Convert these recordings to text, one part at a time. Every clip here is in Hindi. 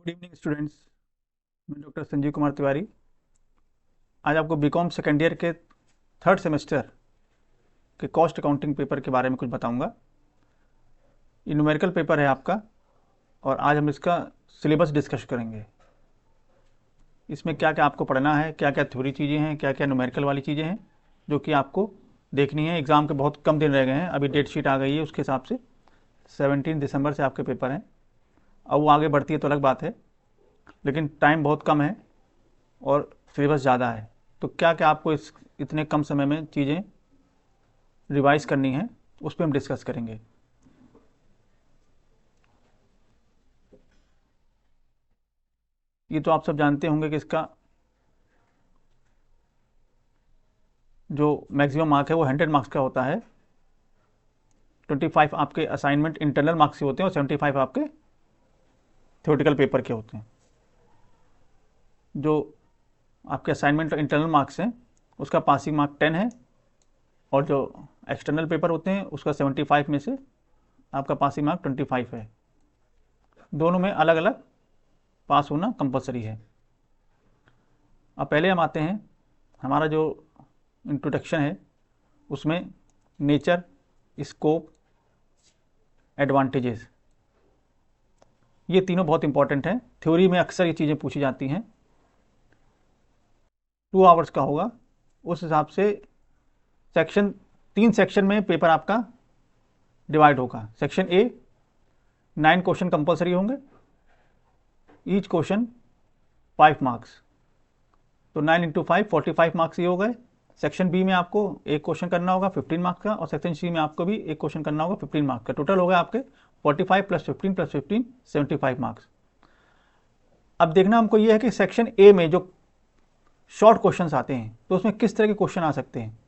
Good evening students. मैं डॉक्टर संजीव कुमार तिवारी आज आपको बीकॉम सेकेंड ईयर के थर्ड सेमेस्टर के कॉस्ट अकाउंटिंग पेपर के बारे में कुछ बताऊंगा। ये न्यूमेरिकल पेपर है आपका और आज हम इसका सिलेबस डिस्कस करेंगे। इसमें क्या क्या आपको पढ़ना है, क्या क्या थ्योरी चीज़ें हैं, क्या क्या न्यूमेरिकल वाली चीज़ें हैं जो कि आपको देखनी है। एग्ज़ाम के बहुत कम दिन रह गए हैं, अभी डेट शीट आ गई है, उसके हिसाब से 17 दिसंबर से आपके पेपर हैं। अब वो आगे बढ़ती है तो अलग बात है, लेकिन टाइम बहुत कम है और सिलेबस ज़्यादा है। तो क्या क्या आपको इस इतने कम समय में चीज़ें रिवाइज करनी है, उस पर हम डिस्कस करेंगे। ये तो आप सब जानते होंगे कि इसका जो मैक्सिमम मार्क है वो 100 मार्क्स का होता है। 25 आपके असाइनमेंट इंटरनल मार्क्स के होते हैं और 75 आपके थ्योरेटिकल पेपर के होते हैं। जो आपके असाइनमेंट और इंटरनल मार्क्स हैं उसका पासिंग मार्क 10 है और जो एक्सटर्नल पेपर होते हैं उसका 75 में से आपका पासिंग मार्क 25 है। दोनों में अलग अलग पास होना कंपलसरी है। अब पहले हम आते हैं, हमारा जो इंट्रोडक्शन है उसमें नेचर, स्कोप, एडवांटेजेस, ये तीनों बहुत इंपॉर्टेंट हैं। थ्योरी में अक्सर ये चीज़ें पूछी जाती हैं। 2 आवर्स का होगा, उस हिसाब से सेक्शन 3 सेक्शन में पेपर आपका डिवाइड होगा। सेक्शन ए 9 क्वेश्चन कंपलसरी होंगे, ईच क्वेश्चन 5 मार्क्स, तो 9 इंटू 5 45 मार्क्स ये हो गए। सेक्शन बी में आपको एक क्वेश्चन करना होगा 15 मार्क्स का, और सेक्शन सी में आपको भी एक क्वेश्चन करना होगा 15 मार्क्स का। टोटल हो गया आपके 45 प्लस 15 75 मार्क्स। अब देखना हमको ये है कि सेक्शन ए में जो शॉर्ट क्वेश्चंस आते हैं तो उसमें किस तरह के क्वेश्चन आ सकते हैं।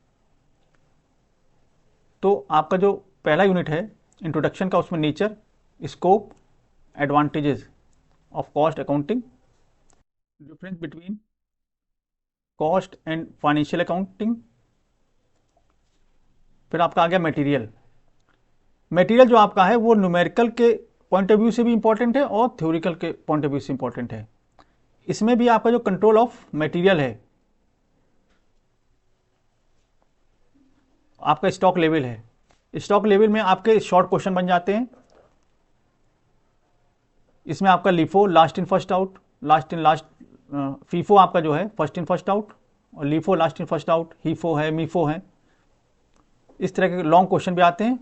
तो आपका जो पहला यूनिट है इंट्रोडक्शन का, उसमें nature, scope, advantages of cost accounting, difference between cost and financial accounting. फिर आपका आ गया मटेरियल। मटेरियल जो आपका है वो न्यूमेरिकल के पॉइंट ऑफ व्यू से भी इंपॉर्टेंट है और थ्योरिकल के पॉइंट ऑफ व्यू से इंपॉर्टेंट है। इसमें भी आपका जो कंट्रोल ऑफ मटेरियल है, आपका स्टॉक लेवल है, स्टॉक लेवल में आपके शॉर्ट क्वेश्चन बन जाते हैं। इसमें आपका LIFO, last in first out, FIFO आपका जो है फर्स्ट इन फर्स्ट आउट, और LIFO last in first out, HIFO है, मीफो है। इस तरह के लॉन्ग क्वेश्चन भी आते हैं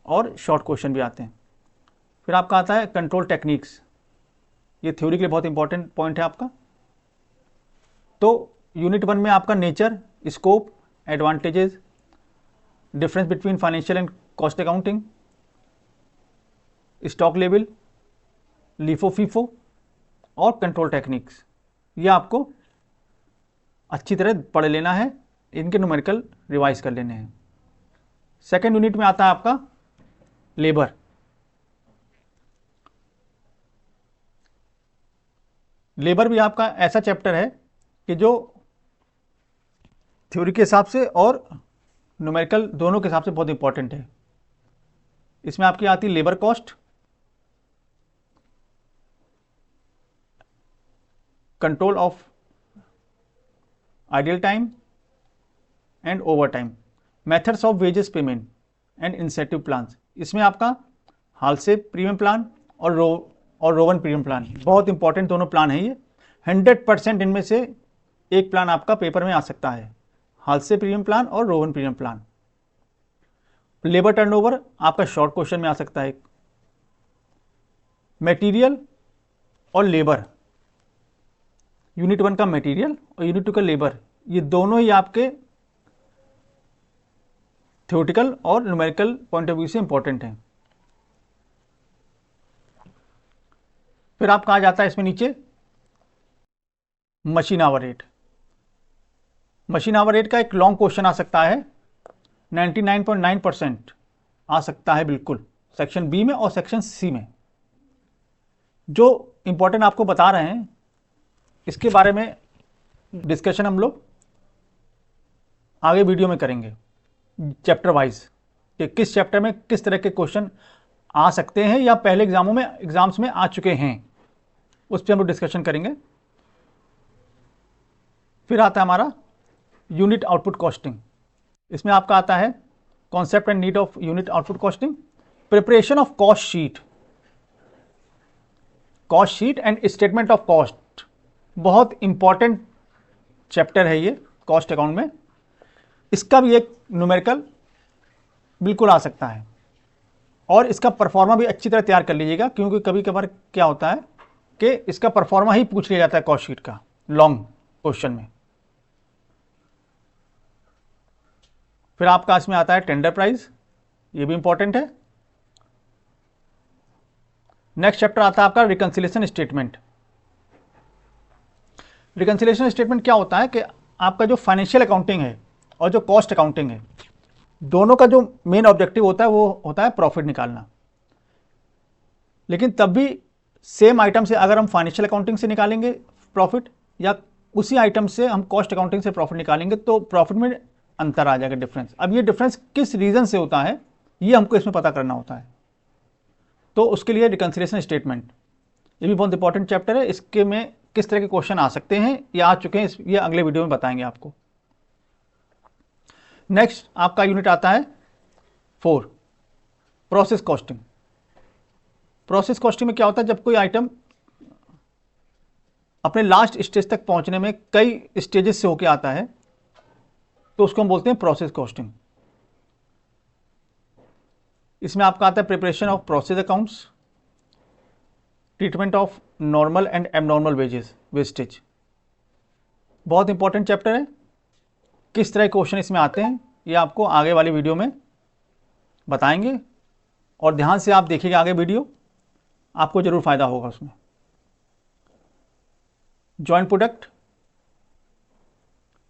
और शॉर्ट क्वेश्चन भी आते हैं। फिर आपका आता है कंट्रोल टेक्निक्स, ये थ्योरी के लिए बहुत इंपॉर्टेंट पॉइंट है आपका। तो यूनिट 1 में आपका nature, scope, advantages, difference between financial and cost accounting, stock level, LIFO FIFO और कंट्रोल टेक्निक्स, ये आपको अच्छी तरह पढ़ लेना है, इनके न्यूमेरिकल रिवाइज कर लेने हैं। सेकेंड यूनिट में आता है आपका लेबर। लेबर भी आपका ऐसा चैप्टर है कि जो थ्योरी के हिसाब से और न्यूमेरिकल दोनों के हिसाब से बहुत इंपॉर्टेंट है। इसमें आपकी आती है labour cost, control of ideal time and over time, methods of wages payment and incentive plans. इसमें आपका हालसे प्रीमियम प्लान और रोवन प्रीमियम प्लान, बहुत इंपॉर्टेंट दोनों प्लान है ये। 100% इनमें से एक प्लान आपका पेपर में आ सकता है, हालसे प्रीमियम प्लान और Rowan premium plan. Labour turnover आपका शॉर्ट क्वेश्चन में आ सकता है। मटेरियल और लेबर, यूनिट 1 का मटेरियल और यूनिट 2 का लेबर, ये दोनों ही आपके थ्योरेटिकल और न्यूमेरिकल पॉइंट ऑफ व्यू से इंपॉर्टेंट हैं। फिर आपका आ जाता है इसमें नीचे machine hour rate. Machine hour rate का एक लॉन्ग क्वेश्चन आ सकता है, 99.9% आ सकता है बिल्कुल, सेक्शन बी में और सेक्शन सी में। जो इंपॉर्टेंट आपको बता रहे हैं इसके बारे में डिस्कशन हम लोग आगे वीडियो में करेंगे, चैप्टर वाइज, कि किस चैप्टर में किस तरह के क्वेश्चन आ सकते हैं या पहले एग्जाम्स में आ चुके हैं। उस पर हम लोग डिस्कशन करेंगे। फिर आता है हमारा यूनिट आउटपुट कॉस्टिंग। इसमें आपका आता है concept and need of unit output costing, preparation of cost sheet and statement of cost. बहुत इंपॉर्टेंट चैप्टर है ये कॉस्ट अकाउंट में। इसका भी एक न्यूमेरिकल बिल्कुल आ सकता है, और इसका परफॉर्मा भी अच्छी तरह तैयार कर लीजिएगा, क्योंकि कभी कभार क्या होता है कि इसका परफॉर्मा ही पूछ लिया जाता है कॉस्ट शीट का लॉन्ग क्वेश्चन में। फिर आपका इसमें आता है टेंडर प्राइस, ये भी इंपॉर्टेंट है। नेक्स्ट चैप्टर आता है आपका रिकंसिलिएशन स्टेटमेंट। रिकंसिलिएशन स्टेटमेंट क्या होता है कि आपका जो फाइनेंशियल अकाउंटिंग है और जो कॉस्ट अकाउंटिंग है, दोनों का जो मेन ऑब्जेक्टिव होता है वो होता है प्रॉफिट निकालना। लेकिन तब भी सेम आइटम से अगर हम फाइनेंशियल अकाउंटिंग से निकालेंगे प्रॉफिट, या उसी आइटम से हम कॉस्ट अकाउंटिंग से प्रॉफिट निकालेंगे, तो प्रॉफिट में अंतर आ जाएगा, डिफरेंस। अब ये डिफरेंस किस रीजन से होता है ये हमको इसमें पता करना होता है। तो उसके लिए रिकंसिलिएशन स्टेटमेंट, ये भी बहुत इंपॉर्टेंट चैप्टर है। इसके में किस तरह के क्वेश्चन आ सकते हैं या आ चुके हैं, ये अगले वीडियो में बताएंगे आपको। नेक्स्ट आपका यूनिट आता है 4, प्रोसेस कॉस्टिंग। प्रोसेस कॉस्टिंग में क्या होता है, जब कोई आइटम अपने लास्ट स्टेज तक पहुंचने में कई स्टेजेस से होकर आता है, तो उसको हम बोलते हैं प्रोसेस कॉस्टिंग। इसमें आपका आता है preparation of process accounts, treatment of normal and abnormal wastage. बहुत इंपॉर्टेंट चैप्टर है। किस तरह के क्वेश्चन इसमें आते हैं ये आपको आगे वाली वीडियो में बताएंगे, और ध्यान से आप देखिएगा आगे वीडियो, आपको जरूर फायदा होगा उसमें। Joint product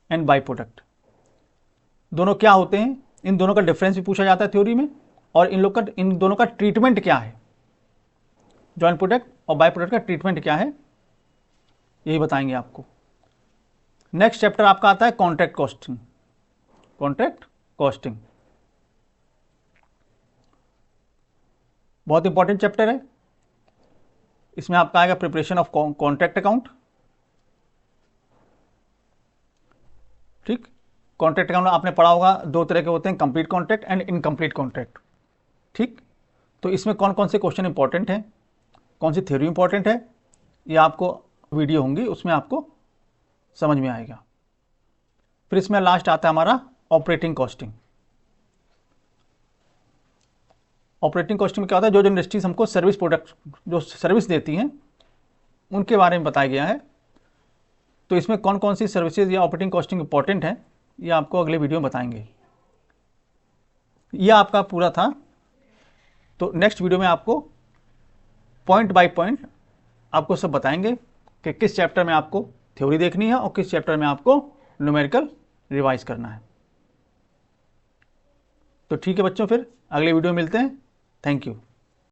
and by product दोनों क्या होते हैं, इन दोनों का डिफरेंस भी पूछा जाता है थ्योरी में, और इन दोनों का ट्रीटमेंट क्या है, जॉइंट प्रोडक्ट और बाई प्रोडक्ट का ट्रीटमेंट क्या है, यही बताएंगे आपको। नेक्स्ट चैप्टर आपका आता है कॉन्ट्रैक्ट कॉस्टिंग। कॉन्ट्रैक्ट कॉस्टिंग बहुत इंपॉर्टेंट चैप्टर है। इसमें आपका आएगा प्रिपरेशन ऑफ कॉन्ट्रैक्ट अकाउंट। ठीक, कॉन्ट्रैक्ट अकाउंट आपने पढ़ा होगा, दो तरह के होते हैं, complete contract and incomplete contract. ठीक, तो इसमें कौन कौन से क्वेश्चन इंपॉर्टेंट हैं, कौन सी थ्योरी इंपॉर्टेंट है, ये आपको वीडियो होंगी, उसमें आपको समझ में आएगा। फिर इसमें लास्ट आता है हमारा ऑपरेटिंग कॉस्टिंग। ऑपरेटिंग कॉस्टिंग में क्या होता है, जो जो इंडस्ट्रीज हमको सर्विस प्रोडक्ट जो सर्विस देती हैं उनके बारे में बताया गया है। तो इसमें कौन कौन सी सर्विसेज या ऑपरेटिंग कॉस्टिंग इंपॉर्टेंट है, ये आपको अगले वीडियो में बताएंगे। यह आपका पूरा था। तो नेक्स्ट वीडियो में आपको पॉइंट बाय पॉइंट आपको सब बताएंगे कि किस चैप्टर में आपको थ्योरी देखनी है और किस चैप्टर में आपको न्यूमेरिकल रिवाइज करना है। तो ठीक है बच्चों, फिर अगले वीडियो में मिलते हैं। Thank you.